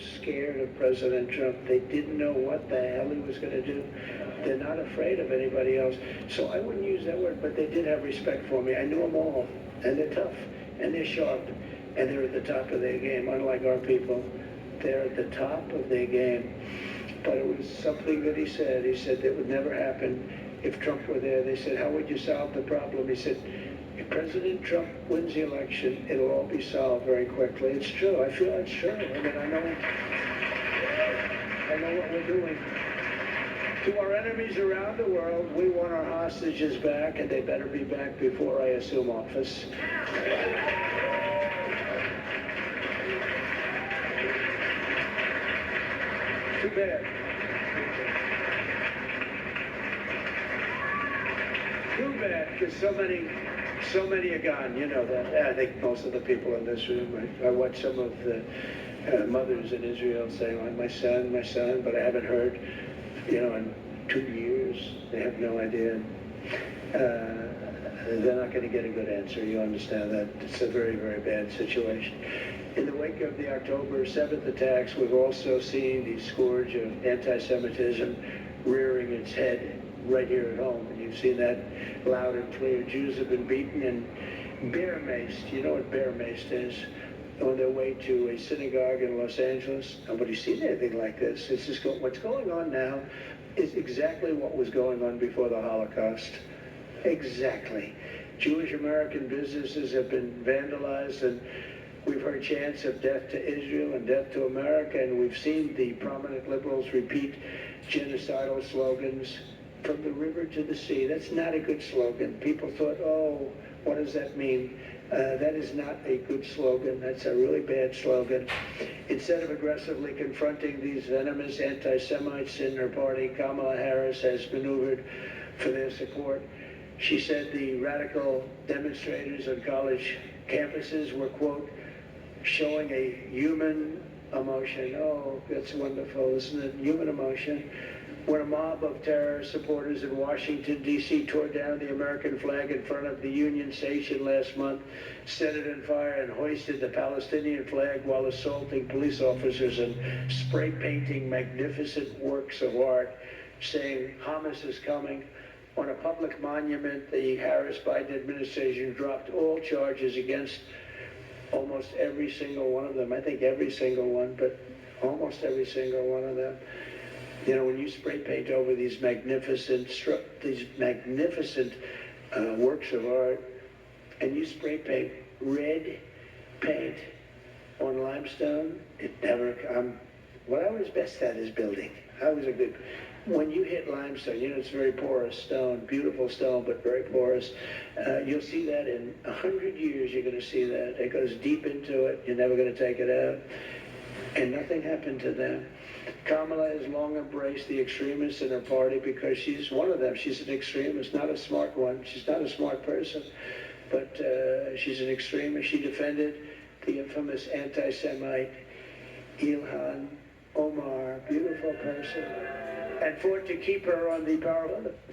Scared of President Trump. They didn't know what the hell he was going to do. They're not afraid of anybody else. So I wouldn't use that word, but they did have respect for me. I knew them all, and they're tough, and they're sharp, and they're at the top of their game, unlike our people. They're at the top of their game. But it was something that he said. He said that would never happen if Trump were there. They said, how would you solve the problem? He said, if President Trump wins the election, it'll all be solved very quickly. It's true. I feel it's true. I mean, I know what we're doing. To our enemies around the world, we want our hostages back, and they better be back before I assume office. Too bad. Too bad, because so many are gone. You know that. I think most of the people in this room. I watched some of the mothers in Israel saying, oh, my son, but I haven't heard, in 2 years. They have no idea. They're not going to get a good answer. You understand that. It's a very, very bad situation. In the wake of the October 7th attacks, we've also seen the scourge of anti-Semitism rearing its head right here at home. And you've seen that loud and clear. Jews have been beaten and bear-maced. You know what bear-maced is? On their way to a synagogue in Los Angeles. Nobody's seen anything like this. It's just what's going on now is exactly what was going on before the Holocaust. Exactly. Jewish American businesses have been vandalized, and we've heard chants of death to Israel and death to America, and we've seen the prominent liberals repeat genocidal slogans from the river to the sea. That's not a good slogan. People thought, oh, what does that mean? That is not a good slogan. That's a really bad slogan. Instead of aggressively confronting these venomous anti-Semites in her party, Kamala Harris has maneuvered for their support. She said the radical demonstrators on college campuses were, quote, showing a human emotion. Oh, that's wonderful, isn't it? Human emotion. When a mob of terror supporters in Washington, D.C. tore down the American flag in front of the Union Station last month, set it on fire, and hoisted the Palestinian flag while assaulting police officers and spray painting magnificent works of art, saying Hamas is coming. On a public monument, the Harris-Biden administration dropped all charges against almost every single one of them. I think every single one, but almost every single one of them. You know, when you spray paint over these magnificent works of art, and you spray paint red paint on limestone, it never. What I was best at is building. When you hit limestone, it's very porous stone, beautiful stone, but very porous. You'll see that in 100 years. You're going to see that. It goes deep into it. You're never going to take it out. And nothing happened to them. Kamala has long embraced the extremists in her party because she's one of them. She's an extremist, not a smart one. She's not a smart person, but she's an extremist. She defended the infamous anti-Semite Ilhan Omar, beautiful person, and fought to keep her on the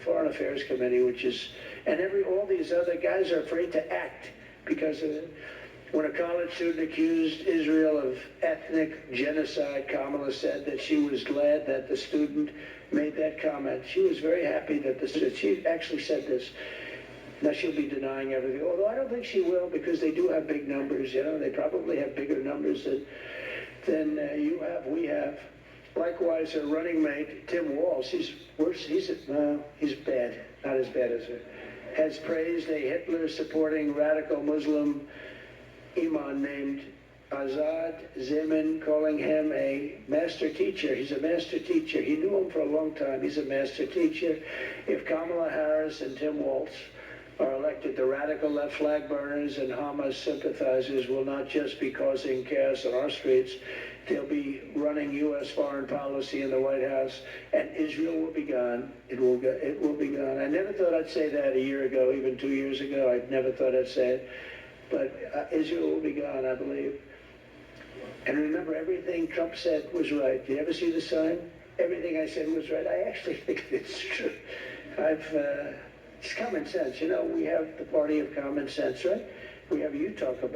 Foreign Affairs Committee, all these other guys are afraid to act because of it. When a college student accused Israel of ethnic genocide, Kamala said that she was glad that the student made that comment. She was very happy that she actually said this. Now she'll be denying everything, although I don't think she will, because they do have big numbers, They probably have bigger numbers than we have. Likewise, her running mate, Tim Walz, he's worse. He's bad, not as bad as her, has praised a Hitler-supporting radical Muslim imam named Azad Zeman, calling him a master teacher. He's a master teacher. He knew him for a long time. He's a master teacher. If Kamala Harris and Tim Walz are elected, the radical left flag burners and Hamas sympathizers will not just be causing chaos on our streets, they'll be running U.S. foreign policy in the White House, and Israel will be gone. It will be gone. I never thought I'd say that a year ago, even 2 years ago. I never thought I'd say it. But Israel will be gone, I believe. And remember, everything Trump said was right. Did you ever see the sign? Everything I said was right. I actually think it's true. It's common sense. We have the party of common sense, right? We have you talk about